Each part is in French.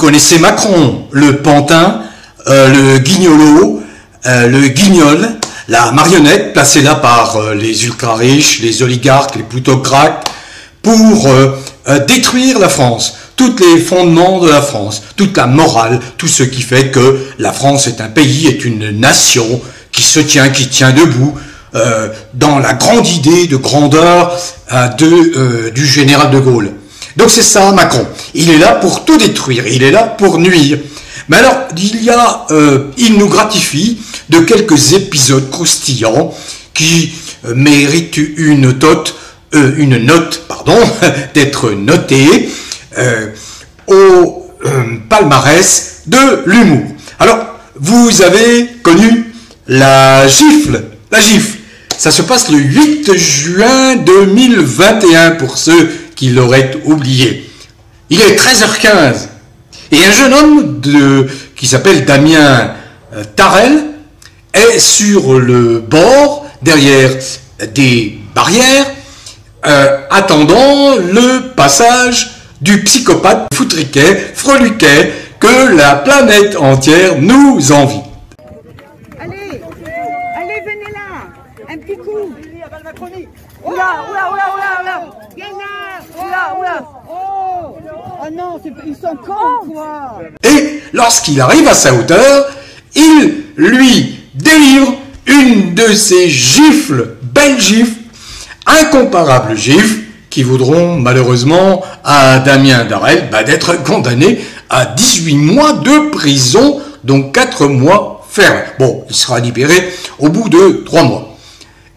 connaissez Macron, le pantin, le guignolo, le guignol, la marionnette placée là par les ultra-riches, les oligarques, les plutocrates, pour détruire la France, tous les fondements de la France, toute la morale, tout ce qui fait que la France est un pays, est une nation qui se tient, qui tient debout, dans la grande idée de grandeur du général de Gaulle. Donc c'est ça Macron, il est là pour tout détruire, il est là pour nuire. Mais alors, il nous gratifie de quelques épisodes croustillants qui méritent une note, d'être notée au palmarès de l'humour. Alors, vous avez connu la gifle. La gifle, ça se passe le 8 juin 2021 pour ceux qui l'auraient oublié. Il est 13h15. Et un jeune homme qui s'appelle Damien Tarel est sur le bord, derrière des barrières, attendant le passage du psychopathe foutriquet, freluquet, que la planète entière nous envie. Allez, venez là, un petit coup. Oula. Viens là. Oula. Oh non, ils sont cons, quoi. Et lorsqu'il arrive à sa hauteur, il lui délivre une de ces gifles, belles gifles, incomparables gifles, qui voudront malheureusement à Damien Tarel d'être condamné à 18 mois de prison, donc 4 mois ferme. Bon, il sera libéré au bout de 3 mois.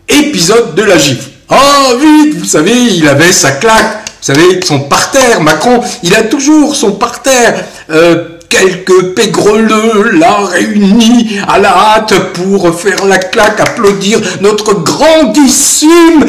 Épisode de la gifle. Ah, vite, vous savez, il avait sa claque. Vous savez, son parterre, Macron, il a toujours son parterre. Quelques pégreleux là réunis à la hâte pour faire la claque, applaudir notre grandissime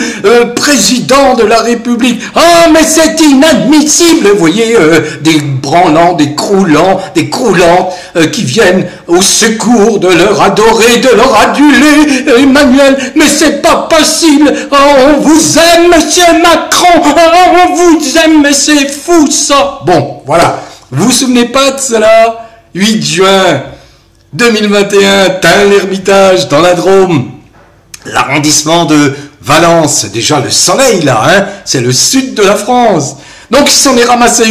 président de la République. Ah, mais c'est inadmissible. Vous voyez, des branlants, des croulants, des croulantes qui viennent au secours de leur adoré, de leur adulé, Emmanuel. Mais c'est pas possible. Oh, on vous aime, monsieur Macron. Oh, on vous aime, mais c'est fou ça. Bon, voilà. Vous vous souvenez pas de cela? 8 juin 2021, Tain-l'Hermitage, dans la Drôme, l'arrondissement de Valence. Déjà le soleil là, hein, c'est le sud de la France. Donc il s'en est ramassé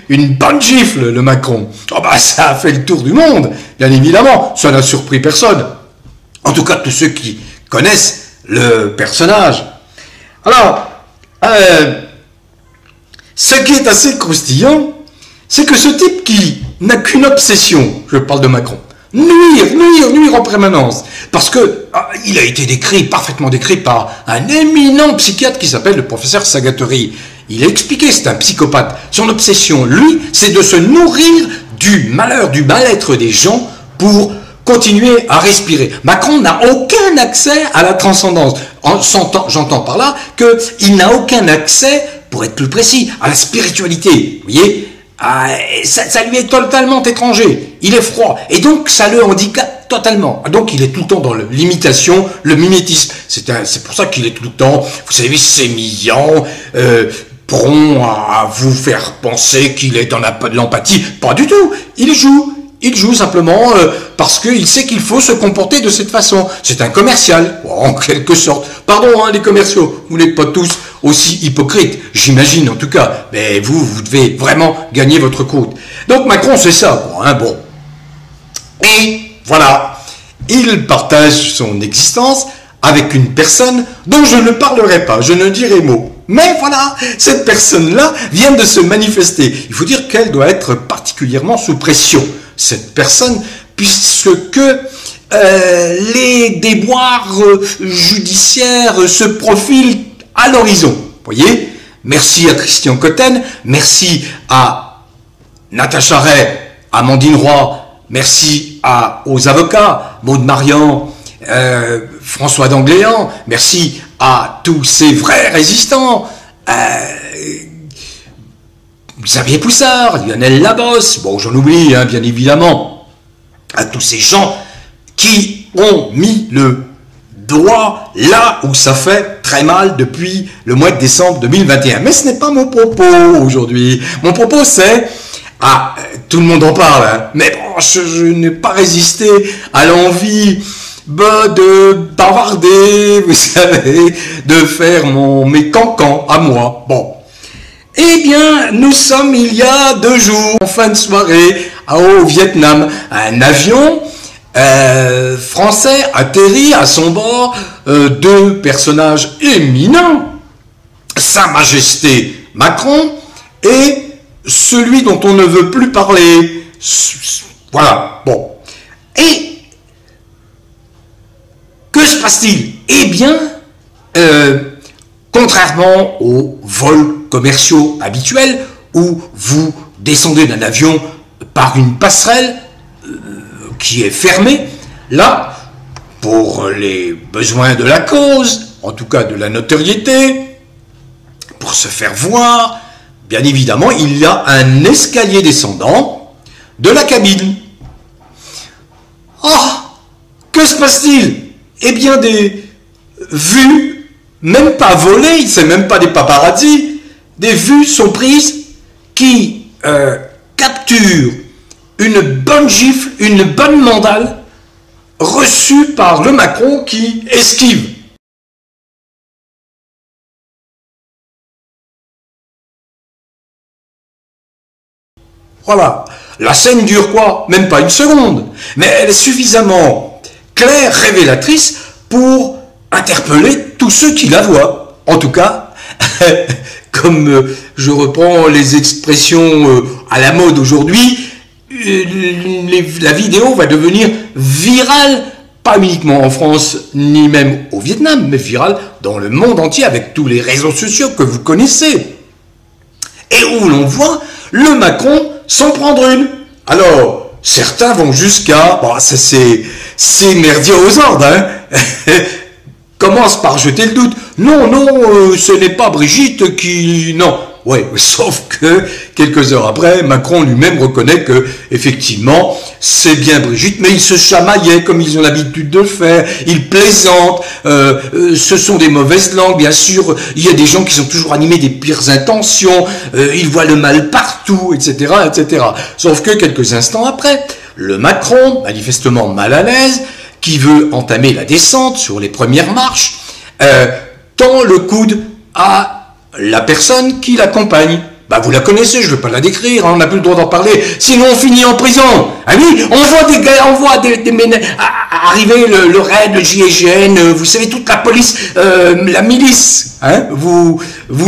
une bonne gifle, le Macron. Oh bah ça a fait le tour du monde, bien évidemment. Ça n'a surpris personne. En tout cas, tous ceux qui connaissent le personnage. Alors, ce qui est assez croustillant, c'est que ce type qui n'a qu'une obsession, je parle de Macron, nuire en permanence, parce que il a été parfaitement décrit par un éminent psychiatre qui s'appelle le professeur Sagatori. Il a expliqué, c'est un psychopathe. Son obsession, lui, c'est de se nourrir du malheur, du mal-être des gens pour continuer à respirer. Macron n'a aucun accès à la transcendance. J'entends par là qu'il n'a aucun accès, pour être plus précis, à la spiritualité. Vous voyez ? Ça lui est totalement étranger, il est froid, et donc ça le handicape totalement. Donc il est tout le temps dans l'imitation, le mimétisme. C'est pour ça qu'il est tout le temps, vous savez, sémillant, prompt à vous faire penser qu'il est dans de l'empathie. Pas du tout, il joue simplement parce qu'il sait qu'il faut se comporter de cette façon. C'est un commercial, en quelque sorte. Pardon, hein, les commerciaux, vous n'êtes pas tous aussi hypocrites, j'imagine en tout cas. Mais vous devez vraiment gagner votre croûte. Donc Macron, c'est ça. Bon. Et voilà, il partage son existence avec une personne dont je ne parlerai pas, je ne dirai mot. Mais voilà, cette personne-là vient de se manifester. Il faut dire qu'elle doit être particulièrement sous pression, cette personne, puisque les déboires judiciaires se profilent à l'horizon. Vous voyez, merci à Christian Cotten, merci à Natacha Ray, Amandine Roy, merci aux avocats, Maud Marian, François d'Angléan, merci à tous ces vrais résistants, Xavier Poussard, Lionel Labosse, bon j'en oublie hein, bien évidemment, à tous ces gens qui ont mis le doigt là où ça fait très mal depuis le mois de décembre 2021. Mais ce n'est pas mon propos aujourd'hui. Mon propos c'est Ah, tout le monde en parle, hein. Mais bon, je n'ai pas résisté à l'envie de bavarder, vous savez, de faire mes cancans à moi. Bon. Eh bien, nous sommes il y a 2 jours, en fin de soirée, au Vietnam. Un avion français atterrit à son bord, 2 personnages éminents, Sa Majesté Macron et celui dont on ne veut plus parler. Voilà, bon. Et que se passe-t-il? Eh bien, contrairement aux vols commerciaux habituels, où vous descendez d'un avion par une passerelle qui est fermée, là, pour les besoins de la cause, en tout cas de la notoriété, pour se faire voir, bien évidemment, il y a un escalier descendant de la cabine. Oh, que se passe-t-il? Eh bien, des vues, même pas volées, c'est même pas des paparazzis, des vues sont prises qui capturent une bonne gifle, une bonne mandale reçue par le Macron qui esquive. Voilà. La scène dure quoi? Même pas une seconde. Mais elle est suffisamment claire, révélatrice pour interpeller tous ceux qui la voient. En tout cas, comme je reprends les expressions à la mode aujourd'hui, la vidéo va devenir virale, pas uniquement en France ni même au Vietnam, mais virale dans le monde entier avec tous les réseaux sociaux que vous connaissez. Et où l'on voit le Macron s'en prendre une. Alors, certains vont jusqu'à... Bon, c'est merdier aux ordres, hein. Commence par jeter le doute. Non, ce n'est pas Brigitte qui... Non. Ouais, sauf que, quelques heures après, Macron lui-même reconnaît que, effectivement, c'est bien Brigitte, mais il se chamaillait comme ils ont l'habitude de le faire, ils plaisantent, ce sont des mauvaises langues, bien sûr, il y a des gens qui sont toujours animés des pires intentions, ils voient le mal partout, etc., etc. Sauf que, quelques instants après, le Macron, manifestement mal à l'aise, qui veut entamer la descente sur les premières marches, tend le coude à la personne qui l'accompagne. Bah vous la connaissez, je ne veux pas la décrire, hein, on n'a plus le droit d'en parler, sinon on finit en prison. Ah oui, on voit des gars, on voit des arriver le raid, le GIGN, vous savez, toute la police, la milice, hein, vous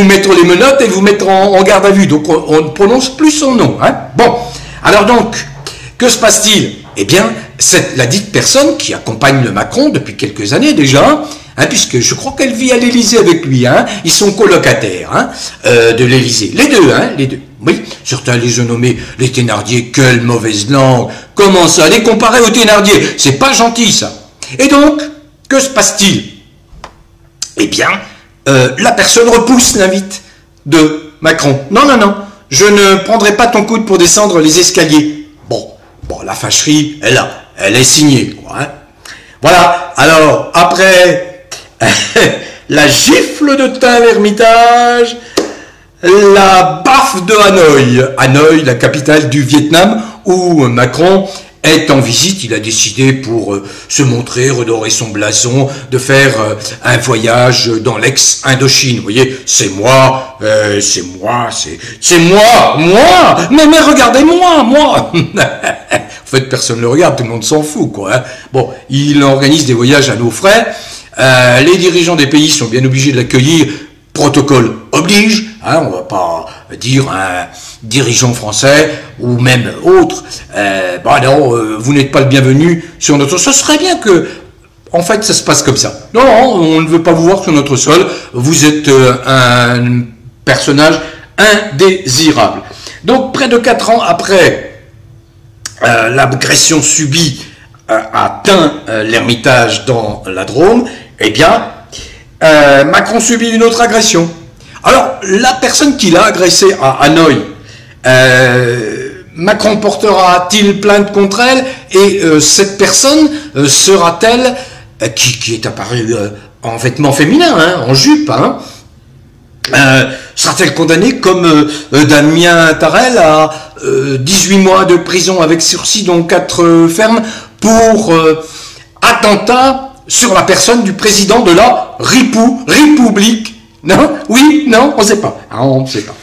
mettre les menottes et vous mettre en garde à vue. Donc on ne prononce plus son nom. Hein. Bon, alors donc, que se passe-t-il? Eh bien, c'est la dite personne qui accompagne le Macron depuis quelques années déjà, hein, puisque je crois qu'elle vit à l'Élysée avec lui, hein, ils sont colocataires hein, de l'Élysée, les deux, hein, les deux. Oui, certains les ont nommés les Thénardier, quelle mauvaise langue, comment ça, les comparer aux Thénardier, c'est pas gentil ça. Et donc, que se passe-t-il? Eh bien, la personne repousse l'invite de Macron. Non, je ne prendrai pas ton coude pour descendre les escaliers. Bon, la fâcherie, elle est signée, quoi, hein. Voilà, alors, après la gifle de Tain-l'Hermitage, la baffe de Hanoï. Hanoï, la capitale du Vietnam, où Macron est en visite. Il a décidé pour se montrer, redorer son blason, de faire un voyage dans l'ex-Indochine. Vous voyez, c'est moi, mais regardez-moi, moi. En fait, personne ne le regarde, tout le monde s'en fout, quoi. Hein. Bon, il organise des voyages à nos frais. Les dirigeants des pays sont bien obligés de l'accueillir. Protocole oblige. Hein, on ne va pas dire un dirigeant français ou même autre. Vous n'êtes pas le bienvenu sur notre sol. Ce serait bien que, en fait, ça se passe comme ça. Non, on ne veut pas vous voir sur notre sol. Vous êtes un personnage indésirable. Donc, près de 4 ans après l'agression subie à Tain-l'Hermitage dans la Drôme, eh bien, Macron subit une autre agression. Alors, la personne qui l'a agressé à Hanoï, Macron portera-t-il plainte contre elle? Et cette personne sera-t-elle, qui est apparue en vêtements féminins, hein, en jupe, hein, Sera-t-elle condamnée comme Damien Tarel à 18 mois de prison avec sursis, dont 4 fermes, pour attentat sur la personne du président de la République? Non? Oui? Non? On ne sait pas. On ne sait pas.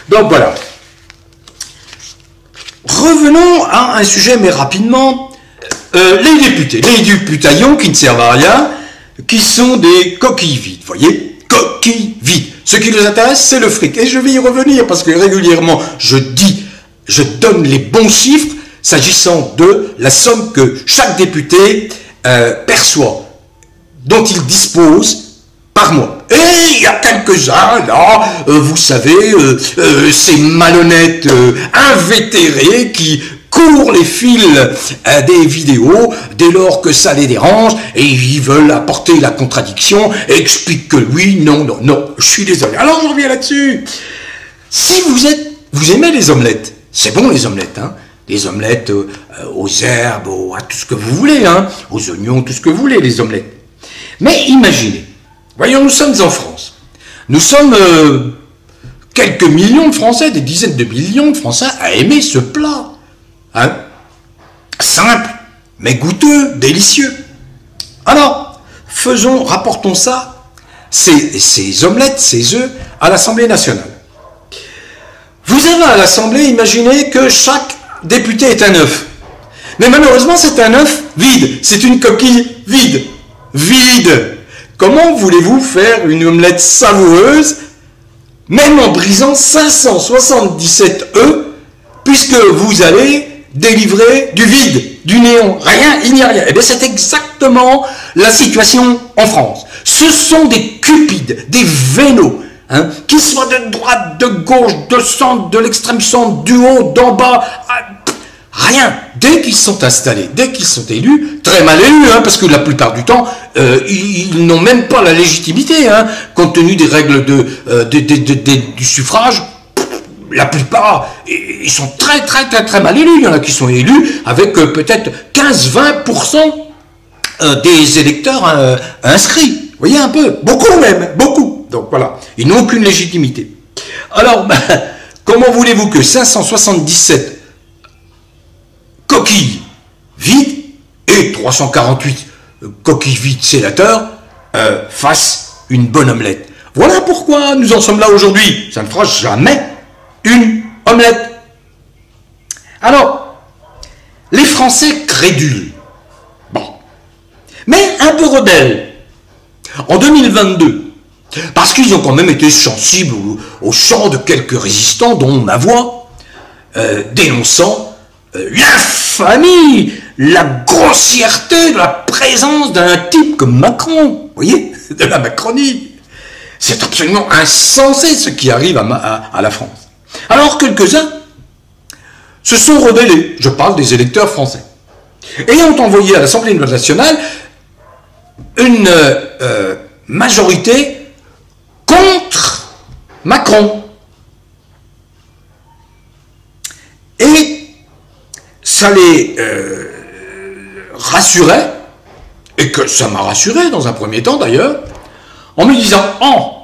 Donc voilà. Revenons à un sujet, mais rapidement. Les députés, les duputaillons qui ne servent à rien, qui sont des coquilles vides, voyez, coquilles vides. Ce qui nous intéresse, c'est le fric. Et je vais y revenir parce que régulièrement, je donne les bons chiffres s'agissant de la somme que chaque député perçoit, dont il dispose par mois. Et il y a quelques-uns, là, vous savez, ces malhonnêtes invétérés qui courent les fils des vidéos dès lors que ça les dérange, et ils veulent apporter la contradiction et expliquent que oui, non, non, non, je suis désolé. Alors je reviens là-dessus. Si vous aimez les omelettes, c'est bon les omelettes, hein, les omelettes aux herbes, à tout ce que vous voulez, hein, aux oignons, tout ce que vous voulez, les omelettes. Mais imaginez, voyons, nous sommes en France. Nous sommes quelques millions de Français, des dizaines de millions de Français à aimer ce plat. Hein? Simple, mais goûteux, délicieux. Alors, rapportons ça, ces omelettes, ces œufs, à l'Assemblée nationale. Vous avez à l'Assemblée, imaginez que chaque député est un œuf. Mais malheureusement, c'est un œuf vide. C'est une coquille vide. Vide. Comment voulez-vous faire une omelette savoureuse, même en brisant 577 œufs, puisque vous allez délivrer du vide, du néant, rien, il n'y a rien. Eh bien, c'est exactement la situation en France. Ce sont des cupides, des vélos, hein, qui soient de droite, de gauche, de centre, de l'extrême centre, du haut, d'en bas, rien. Dès qu'ils sont installés, dès qu'ils sont élus, très mal élus, hein, parce que la plupart du temps, ils n'ont même pas la légitimité, hein, compte tenu des règles du suffrage. La plupart, ils sont très mal élus. Il y en a qui sont élus avec peut-être 15-20% des électeurs inscrits. Vous voyez un peu, beaucoup même, beaucoup. Donc voilà, ils n'ont aucune légitimité. Alors, comment voulez-vous que 577 coquilles vides et 348 coquilles vides sénateurs fassent une bonne omelette? Voilà pourquoi nous en sommes là aujourd'hui. Ça ne fera jamais une omelette. Alors, les Français crédules, bon, mais un peu rebelles, en 2022, parce qu'ils ont quand même été sensibles au chant de quelques résistants, dont ma voix, dénonçant l'infamie, la grossièreté de la présence d'un type comme Macron, vous voyez, de la Macronie. C'est absolument insensé ce qui arrive à la France. Alors quelques-uns se sont rebellés, je parle des électeurs français, et ont envoyé à l'Assemblée nationale une majorité contre Macron. Et ça les rassurait, et que ça m'a rassuré dans un premier temps d'ailleurs, en me disant «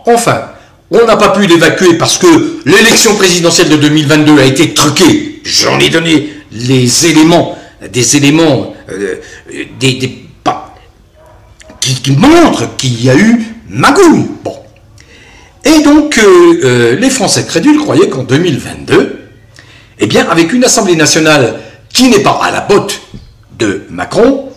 Enfin, on n'a pas pu l'évacuer parce que l'élection présidentielle de 2022 a été truquée. J'en ai donné les éléments, qui montrent qu'il y a eu magouille. Bon. Et donc, les Français crédules croyaient qu'en 2022, eh bien, avec une Assemblée nationale qui n'est pas à la botte de Macron,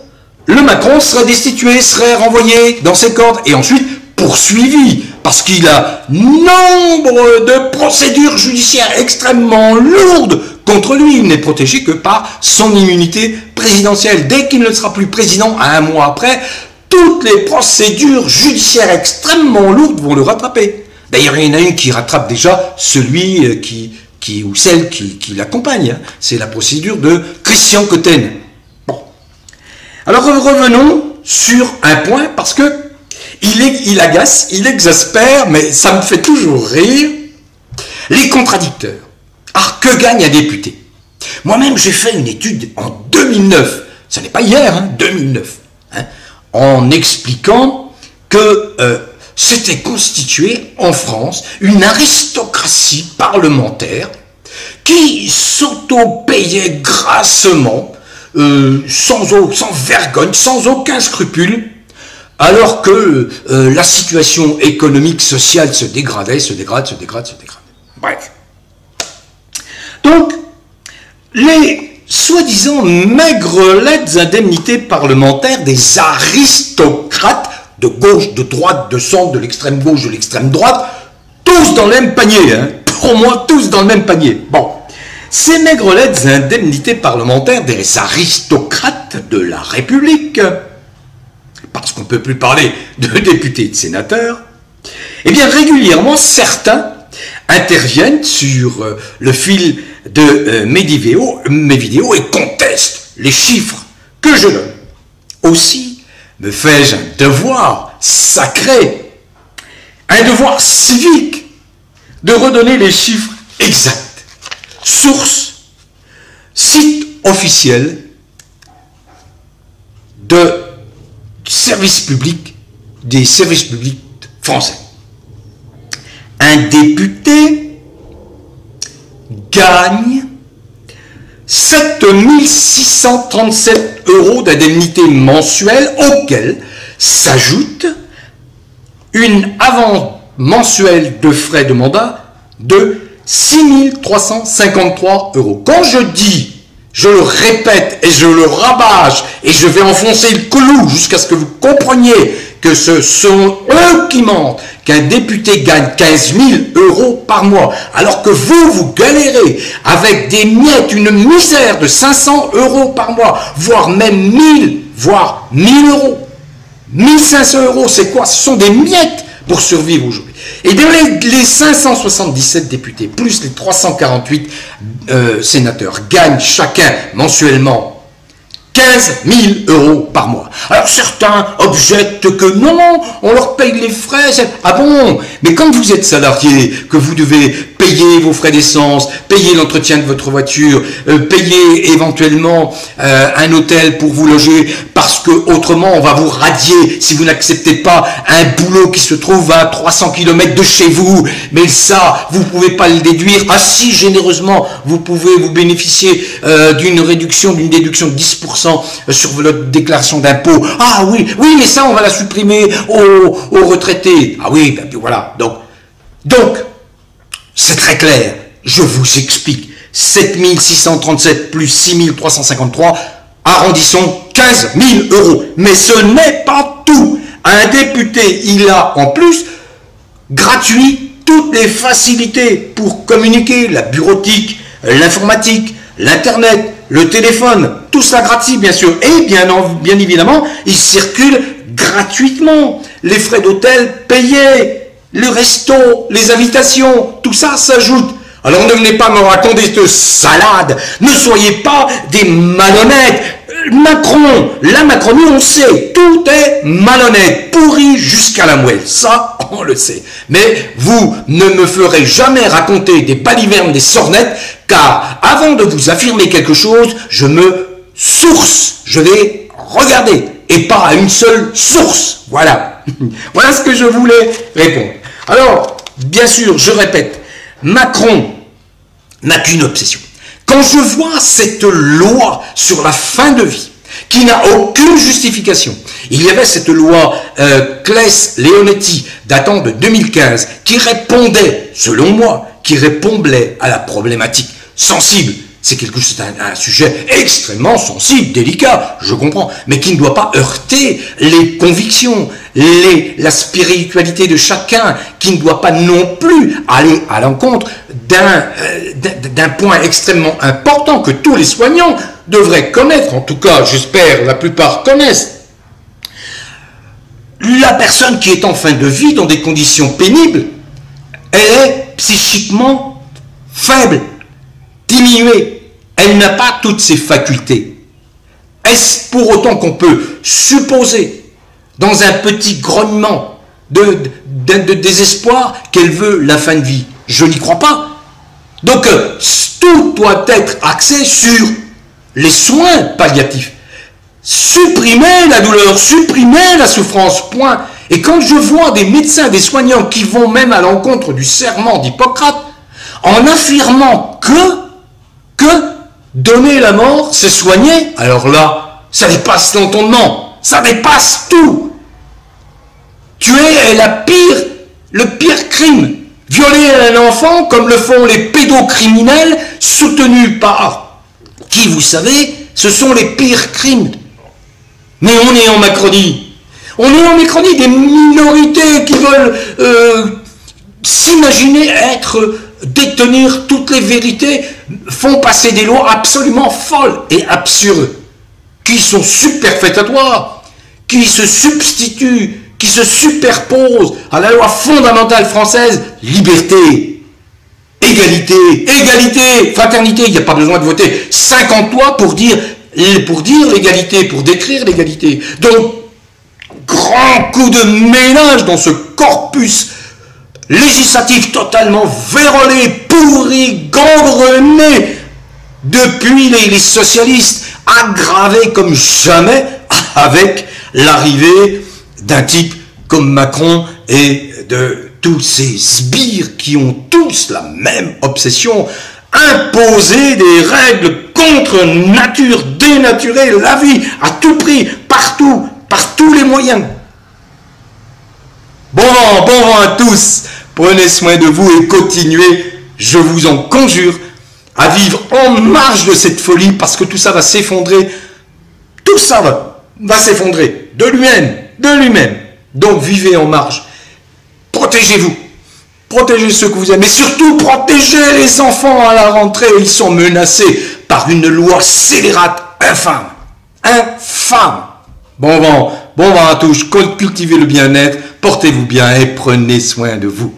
le Macron serait destitué, serait renvoyé dans ses cordes et ensuite poursuivi, parce qu'il a nombre de procédures judiciaires extrêmement lourdes contre lui. Il n'est protégé que par son immunité présidentielle. Dès qu'il ne sera plus président, un mois après, toutes les procédures judiciaires extrêmement lourdes vont le rattraper. D'ailleurs, il y en a une qui rattrape déjà celui ou celle qui l'accompagne. C'est la procédure de Christian Cotten. Bon. Alors revenons sur un point, parce que il agace, il exaspère, mais ça me fait toujours rire, les contradicteurs. Ah, que gagne un député? Moi-même, j'ai fait une étude en 2009, ça n'est pas hier, hein, 2009, hein, en expliquant que s'était constituée en France une aristocratie parlementaire qui s'auto-payait grassement, sans vergogne, sans aucun scrupule, alors que la situation économique, sociale se dégradait, se dégrade. Bref. Donc, les soi-disant maigrelettes indemnités parlementaires des aristocrates de gauche, de droite, de centre, de l'extrême gauche, de l'extrême droite, tous dans le même panier, hein. Pour moi, tous dans le même panier. Bon, ces maigrelettes indemnités parlementaires des aristocrates de la République, parce qu'on ne peut plus parler de députés et de sénateurs, eh bien régulièrement certains interviennent sur le fil de mes vidéos et contestent les chiffres que je donne. Aussi me fais-je un devoir sacré, un devoir civique de redonner les chiffres exacts. Source, site officiel de service public, des services publics français. Un député gagne 7 637 € d'indemnité mensuelle, auquel s'ajoute une avance mensuelle de frais de mandat de 6 353 €. Quand je dis, je le répète et je le rabâche et je vais enfoncer le clou jusqu'à ce que vous compreniez que ce sont eux qui mentent, qu'un député gagne 15 000 € par mois, alors que vous galérez avec des miettes, une misère de 500 € par mois, voire même 1000, voire 1000 €. 1500 €, c'est quoi? Ce sont des miettes pour survivre aujourd'hui. Et bien les 577 députés, plus les 348 sénateurs, gagnent chacun mensuellement 15 000 € par mois. Alors certains objectent que non, on leur paye les frais. Ah bon? Mais quand vous êtes salarié, que vous devez payer vos frais d'essence, payer l'entretien de votre voiture, payer éventuellement un hôtel pour vous loger, parce que autrement on va vous radier si vous n'acceptez pas un boulot qui se trouve à 300 km de chez vous. Mais ça, vous ne pouvez pas le déduire. Ah si, généreusement, vous pouvez vous bénéficier d'une déduction de 10% sur votre déclaration d'impôt. Ah oui, mais ça on va la supprimer aux retraités. Ah oui, ben voilà. Donc, c'est très clair. Je vous explique. 7 637 plus 6 353, arrondissons 15 000 €. Mais ce n'est pas tout. Un député, il a en plus gratuit toutes les facilités pour communiquer, la bureautique, l'informatique, l'internet, le téléphone, tout ça gratuit bien sûr, et bien évidemment, il circule gratuitement, les frais d'hôtel payés, le resto, les invitations, tout ça s'ajoute. Alors ne venez pas me raconter cette salade, ne soyez pas des malhonnêtes. Macron, la Macronie, on sait, tout est malhonnête, pourri jusqu'à la moelle, ça on le sait. Mais vous ne me ferez jamais raconter des balivernes, des sornettes, car avant de vous affirmer quelque chose, je me source, je vais regarder, et pas à une seule source. Voilà, voilà ce que je voulais répondre. Alors, bien sûr, je répète, Macron n'a qu'une obsession. Quand je vois cette loi sur la fin de vie, qui n'a aucune justification, il y avait cette loi Claes-Leonetti, datant de 2015, qui répondait, selon moi, à la problématique sensible. C'est un sujet extrêmement sensible, délicat, je comprends, mais qui ne doit pas heurter les convictions, la spiritualité de chacun, qui ne doit pas non plus aller à l'encontre d'un point extrêmement important que tous les soignants devraient connaître, en tout cas, j'espère, la plupart connaissent. La personne qui est en fin de vie dans des conditions pénibles, elle est psychiquement faible, diminuée. Elle n'a pas toutes ses facultés. Est-ce pour autant qu'on peut supposer, dans un petit grognement de désespoir, qu'elle veut la fin de vie? Je n'y crois pas. Donc, tout doit être axé sur les soins palliatifs. Supprimer la douleur, supprimer la souffrance, point. Et quand je vois des médecins, des soignants qui vont même à l'encontre du serment d'Hippocrate, en affirmant que donner la mort, c'est soigner, alors là, ça dépasse l'entendement, ça dépasse tout. Tuer est le pire crime. Violer un enfant, comme le font les pédocriminels, soutenus par qui, vous savez, ce sont les pires crimes. Mais on est en Macronie. On est en Macronie des minorités qui veulent s'imaginer détenir toutes les vérités, font passer des lois absolument folles et absurdes, qui sont superfétatoires, qui se substituent, qui se superposent à la loi fondamentale française, liberté, égalité, fraternité. Il n'y a pas besoin de voter 50 lois pour dire l'égalité, pour décrire l'égalité. Donc, grand coup de ménage dans ce corpus législatif totalement vérolé, pourri, gangrené, depuis les socialistes, aggravé comme jamais avec l'arrivée d'un type comme Macron et de tous ces sbires qui ont tous la même obsession, imposer des règles contre nature, dénaturer la vie à tout prix, partout, par tous les moyens. Bon vent à tous, prenez soin de vous et continuez, je vous en conjure, à vivre en marge de cette folie, parce que tout ça va s'effondrer, tout ça va s'effondrer de lui-même. Donc vivez en marge, protégez-vous, protégez ceux que vous aimez, mais surtout protégez les enfants à la rentrée, ils sont menacés par une loi scélérate infâme. Bon vent à tous, cultivez le bien-être, portez-vous bien et prenez soin de vous.